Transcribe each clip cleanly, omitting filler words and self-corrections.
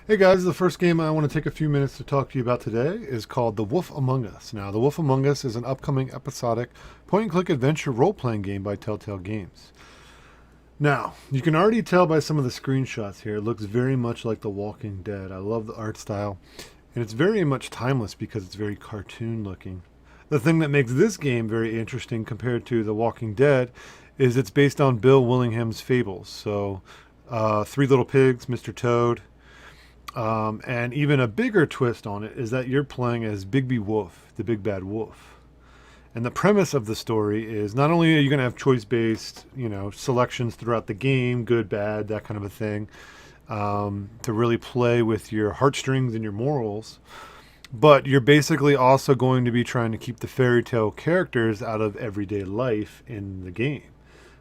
Hey guys, the first game I want to take a few minutes to talk to you about today is called The Wolf Among Us. Now, The Wolf Among Us is an upcoming episodic point and click adventure role playing game by Telltale Games. Now, you can already tell by some of the screenshots here, it looks very much like The Walking Dead. I love the art style, and it's very much timeless because it's very cartoon looking. The thing that makes this game very interesting compared to The Walking Dead is it's based on Bill Willingham's fables. So, Three Little Pigs, Mr. Toad, and even a bigger twist on it is that you're playing as Bigby Wolf, the big bad wolf. And the premise of the story is not only are you going to have choice-based, selections throughout the game, good, bad, that kind of a thing, to really play with your heartstrings and your morals, but you're basically also going to be trying to keep the fairy tale characters out of everyday life in the game,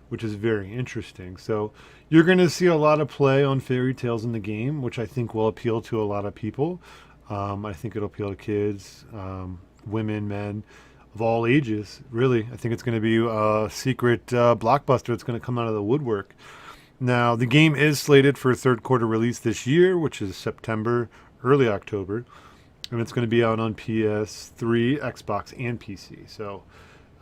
which is very interesting. So you're going to see a lot of play on fairy tales in the game, which I think will appeal to a lot of people. I think it'll appeal to kids, women, men of all ages. Really, I think it's going to be a secret blockbuster that's going to come out of the woodwork. Now, the game is slated for a third quarter release this year, which is September, early October, and it's going to be out on PS3, Xbox, and PC. So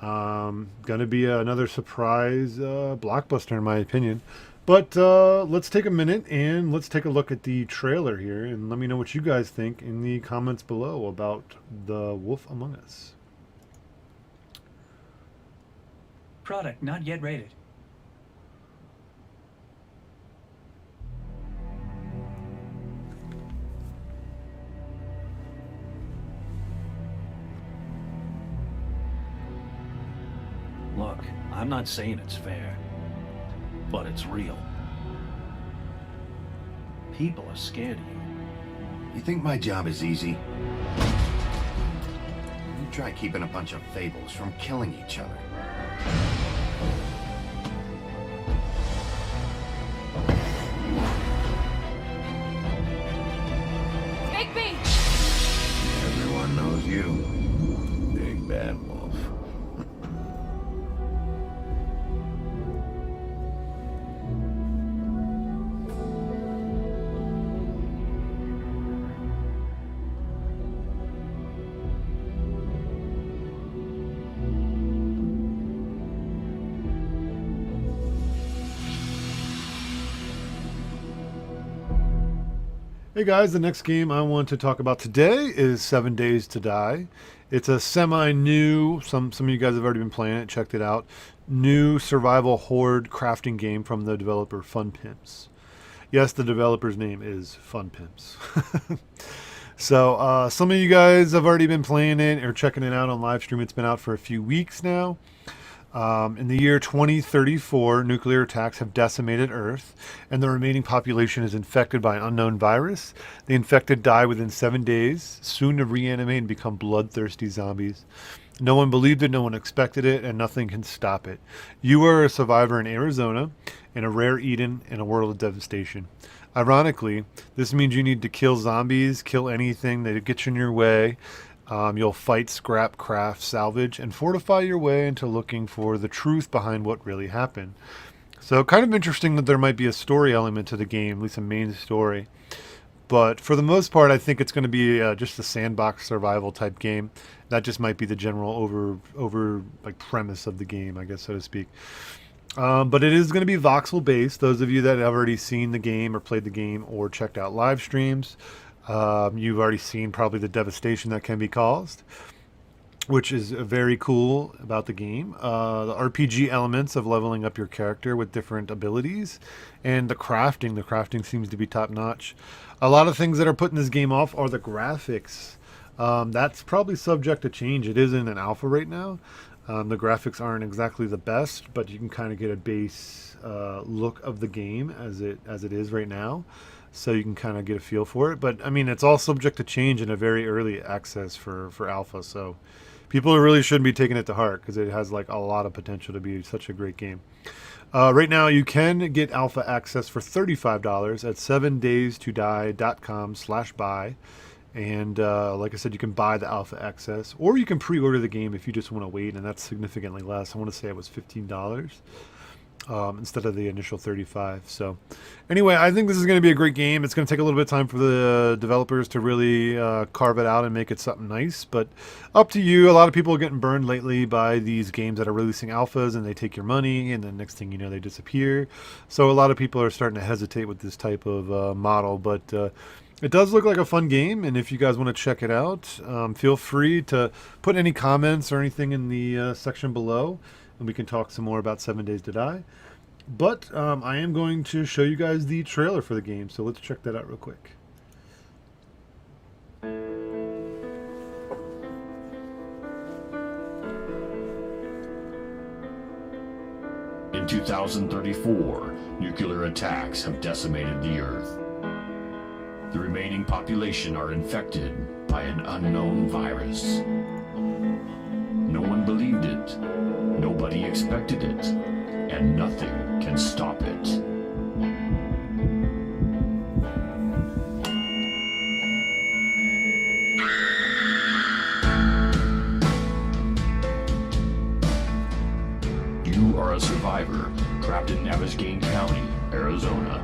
going to be another surprise blockbuster, in my opinion. But let's take a minute and let's take a look at the trailer here and let me know what you guys think in the comments below about The Wolf Among Us. Product not yet rated. Look, I'm not saying it's fair, but it's real. People are scared of you. You think my job is easy? You try keeping a bunch of fables from killing each other. Bigby! Everyone knows you. Big bad wolf. Hey guys, the next game I want to talk about today is 7 Days to Die. It's a semi-new, some of you guys have already been playing it, checked it out, new survival horde crafting game from the developer Fun Pimps. Yes, the developer's name is Fun Pimps. So some of you guys have already been playing it or checking it out on live stream. It's been out for a few weeks now. In the year 2034, nuclear attacks have decimated Earth, and the remaining population is infected by an unknown virus. The infected die within 7 days, soon to reanimate and become bloodthirsty zombies. No one believed it, no one expected it, and nothing can stop it. You are a survivor in Arizona, in a rare Eden, in a world of devastation. Ironically, this means you need to kill zombies, kill anything that gets in your way. You'll fight, scrap, craft, salvage, and fortify your way into looking for the truth behind what really happened. So kind of interesting that there might be a story element to the game, at least a main story. But for the most part, I think it's going to be just a sandbox survival type game. That just might be the general over like premise of the game, I guess, so to speak. But it is going to be voxel based. Those of you that have already seen the game or played the game or checked out live streams, you've already seen probably the devastation that can be caused, which is very cool about the game. The RPG elements of leveling up your character with different abilities, and the crafting. The crafting seems to be top notch. A lot of things that are putting this game off are the graphics. That's probably subject to change. It is in an alpha right now. The graphics aren't exactly the best, but you can kind of get a base look of the game as it is right now. So you can kind of get a feel for it. But I mean, it's all subject to change in a very early access for alpha. So people really shouldn't be taking it to heart because it has like a lot of potential to be such a great game. Right now you can get alpha access for $35 at 7daystodie.com/buy. And like I said, you can buy the alpha access or you can pre-order the game if you just want to wait. And that's significantly less. I want to say it was $15. instead of the initial 35. So anyway, I think this is going to be a great game. It's going to take a little bit of time for the developers to really carve it out and make it something nice, but up to you. A lot of people are getting burned lately by these games that are releasing alphas, and they take your money, and then next thing you know, they disappear. So a lot of people are starting to hesitate with this type of model, but it does look like a fun game, and if you guys want to check it out, feel free to put any comments or anything in the section below, and we can talk some more about 7 Days to Die. But I am going to show you guys the trailer for the game, so let's check that out real quick. In 2034, nuclear attacks have decimated the Earth. The remaining population are infected by an unknown virus. No one believed it, nobody expected it, and nothing can stop it. You are a survivor trapped in Navasgane County, Arizona.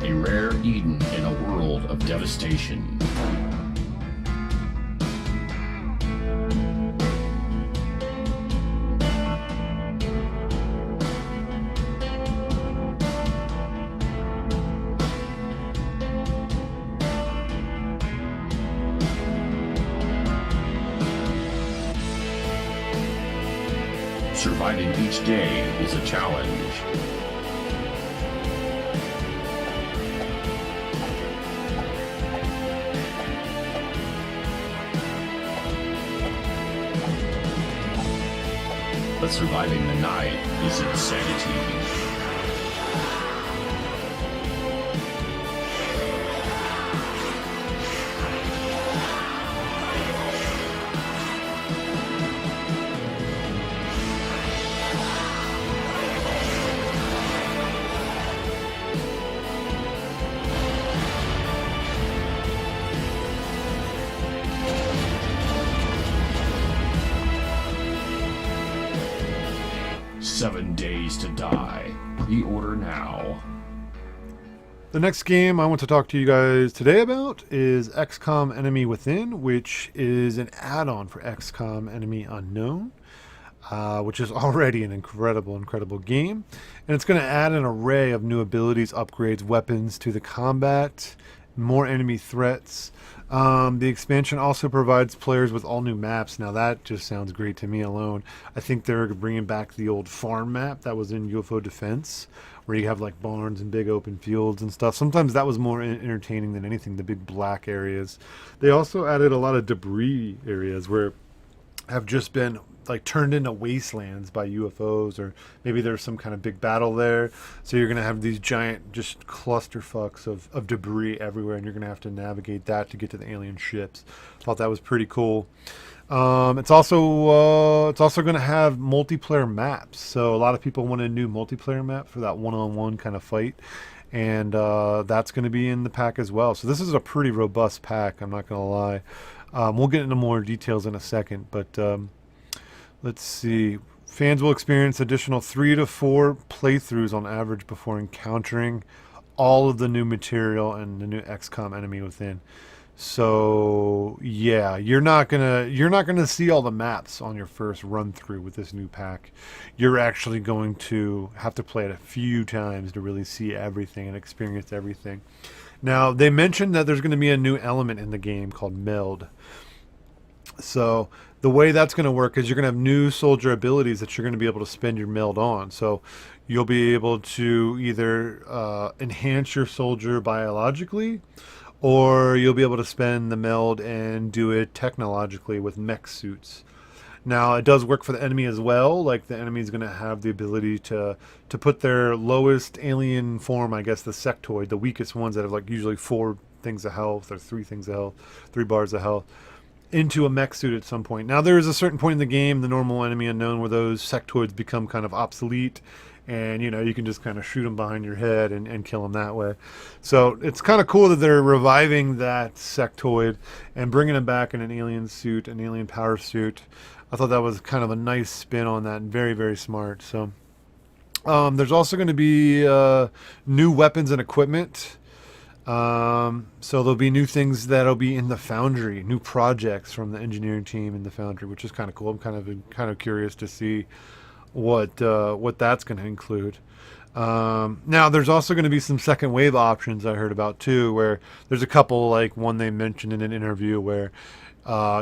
A rare Eden in a world of devastation. Surviving each day is a challenge. But surviving the night is insanity. "7 Days to Die." Pre-order now. The next game I want to talk to you guys today about is XCOM Enemy Within, which is an add-on for XCOM Enemy Unknown, which is already an incredible game. And it's going to add an array of new abilities, upgrades, weapons to the combat, more enemy threats. The expansion also provides players with all new maps. Now that just sounds great to me alone. I think they're bringing back the old farm map that was in UFO Defense, where you have like barns and big open fields and stuff. Sometimes that was more entertaining than anything, the big black areas. They also added a lot of debris areas where have just been like turned into wastelands by UFOs, or maybe there's some kind of big battle there, so you're gonna have these giant just clusterfucks of debris everywhere, and you're gonna have to navigate that to get to the alien ships. Thought that was pretty cool. It's also going to have multiplayer maps, so a lot of people want a new multiplayer map for that one-on-one kind of fight, and that's going to be in the pack as well. So this is a pretty robust pack, I'm not going to lie. We'll get into more details in a second, but let's see. Fans will experience additional 3 to 4 playthroughs on average before encountering all of the new material and the new XCOM Enemy Within. So yeah, you're not gonna see all the maps on your first run through with this new pack. You're actually going to have to play it a few times to really see everything and experience everything. Now, they mentioned that there's going to be a new element in the game called meld. So the way that's going to work is you're going to have new soldier abilities that you're going to be able to spend your meld on. So you'll be able to either enhance your soldier biologically, or you'll be able to spend the meld and do it technologically with mech suits. Now, it does work for the enemy as well. Like, the enemy is going to have the ability to put their lowest alien form, I guess the sectoid, the weakest ones that have like usually 4 things of health or 3 things of health, 3 bars of health, into a mech suit at some point. Now, there is a certain point in the game, the normal enemy unknown, where those sectoids become kind of obsolete, and you can just kind of shoot them behind your head and kill them that way. So it's kind of cool that they're reviving that sectoid and bringing him back in an alien suit, an alien power suit. I thought that was kind of a nice spin on that, and very, very smart. So There's also going to be new weapons and equipment. So there'll be new things that'll be in the Foundry, new projects from the engineering team in the Foundry, which is kind of cool. I'm kind of curious to see what that's going to include. Now there's also going to be some second wave options I heard about too, where there's a couple, like one they mentioned in an interview where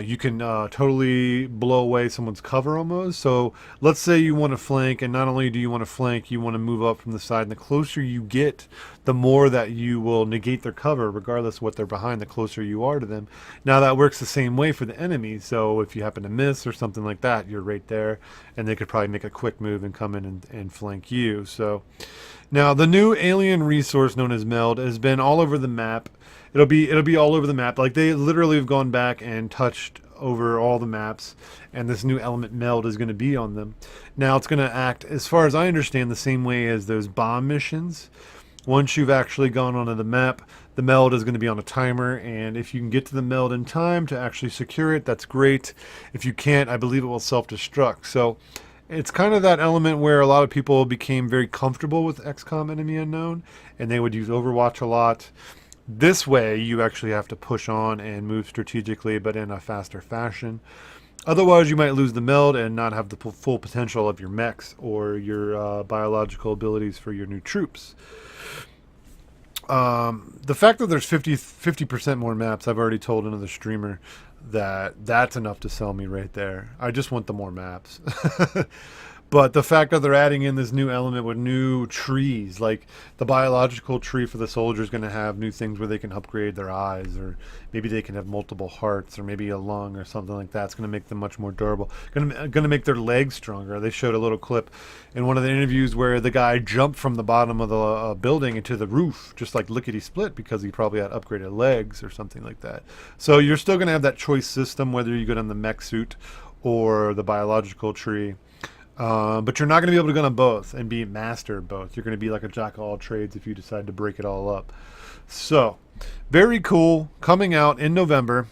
you can totally blow away someone's cover almost. So let's say you want to flank, and not only do you want to flank, you want to move up from the side. And the closer you get, the more that you will negate their cover, regardless of what they're behind, the closer you are to them. Now that works the same way for the enemy. So if you happen to miss or something like that, you're right there, and they could probably make a quick move and come in and flank you. So now the new alien resource known as Meld has been all over the map. It'll be all over the map. Like they literally have gone back and touched over all the maps, and this new element Meld is going to be on them. Now it's going to act, as far as I understand, the same way as those bomb missions. Once you've actually gone onto the map, the Meld is going to be on a timer, and if you can get to the Meld in time to actually secure it, that's great. If you can't, I believe it will self-destruct. So it's kind of that element where a lot of people became very comfortable with XCOM Enemy Unknown, and they would use Overwatch a lot. This way, you actually have to push on and move strategically, but in a faster fashion. Otherwise, you might lose the Meld and not have the full potential of your mechs or your biological abilities for your new troops. The fact that there's 50% more maps, I've already told another streamer that's enough to sell me right there. I just want the more maps. But the fact that they're adding in this new element with new trees, like the biological tree for the soldier is going to have new things where they can upgrade their eyes, or maybe they can have multiple hearts, or maybe a lung or something like that. It's going to make them much more durable. Going to make their legs stronger. They showed a little clip in one of the interviews where the guy jumped from the bottom of the building into the roof, just like lickety-split, because he probably had upgraded legs or something like that. So you're still going to have that choice system, whether you go on the mech suit or the biological tree. But you're not going to be able to go on both and be master of both. You're going to be like a jack of all trades if you decide to break it all up. So, very cool. Coming out in November.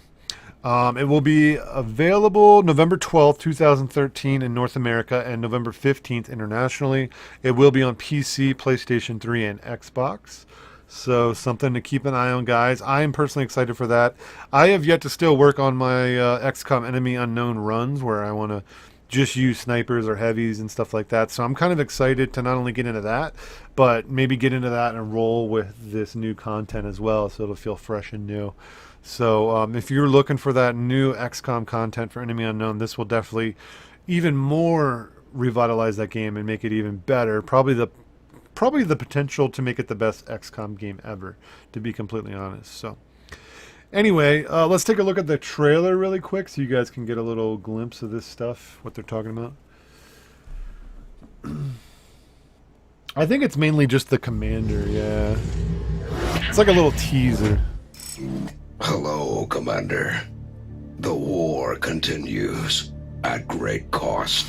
It will be available November 12th, 2013 in North America, and November 15th internationally. It will be on PC, PlayStation 3, and Xbox. So something to keep an eye on, guys. I am personally excited for that. I have yet to still work on my XCOM Enemy Unknown runs, where I want to just use snipers or heavies and stuff like that. So I'm kind of excited to not only get into that, but maybe get into that and roll with this new content as well, so it'll feel fresh and new. So if you're looking for that new XCOM content for Enemy Unknown, this will definitely even more revitalize that game and make it even better. Probably the potential to make it the best XCOM game ever, to be completely honest. So anyway, let's take a look at the trailer really quick so you guys can get a little glimpse of this stuff, what they're talking about. I think it's mainly just the commander, yeah. It's like a little teaser. Hello, Commander. The war continues at great cost.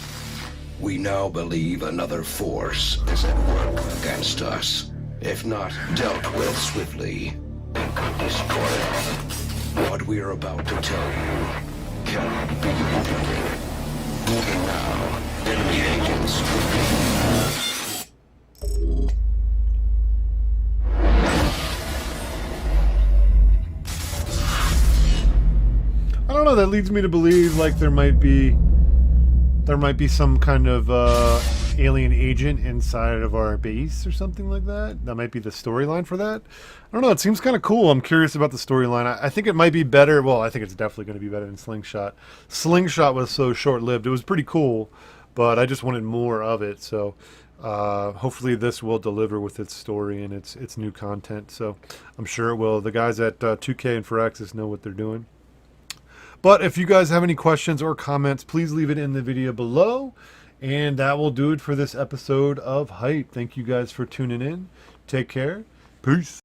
We now believe another force is at work against us. If not dealt with swiftly, and could destroy us. What we are about to tell you cannot be repeated. Moving now, enemy agents will I don't know, that leads me to believe like there might be some kind of alien agent inside of our base or something like that. That might be the storyline for that. I don't know, it seems kind of cool. I'm curious about the storyline. I think it might be better. Well, I think it's definitely going to be better than Slingshot. Slingshot was so short-lived. It was pretty cool, but I just wanted more of it. So hopefully this will deliver with its story and its new content. So I'm sure it will. The guys at 2K and Firaxis know what they're doing. But if you guys have any questions or comments, please leave it in the video below. And that will do it for this episode of Hype. Thank you guys for tuning in. Take care. Peace.